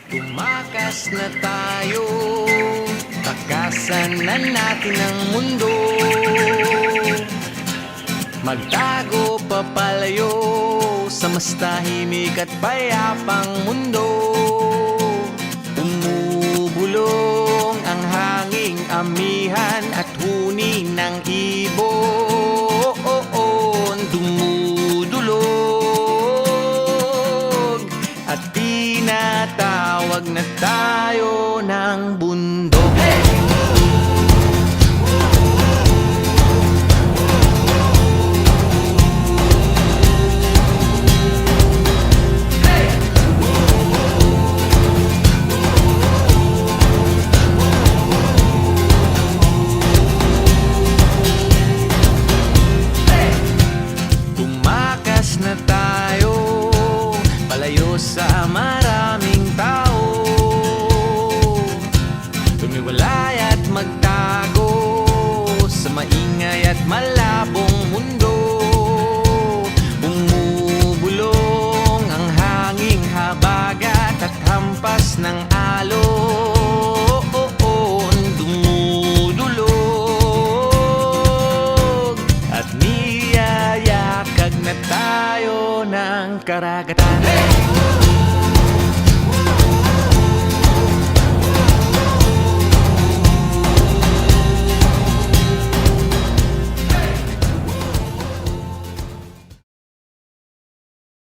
Tumakas na tayo, takasan na natin ang mundo. Magtago papalayo sa mas tahimik at payapang mundo. Umubulong ang hanging amihan at huni ng ibon. Dumudulog at tinatawag na tayo ng bundok. Hey! Na tayo, palayo sa maraming tao. Tumiwalay at magtago sa maingay at malabong mundo. Bumubulong ang hanging habagat at hampas ng alon. Dumudulog at niyayakag na tayo ng karagat.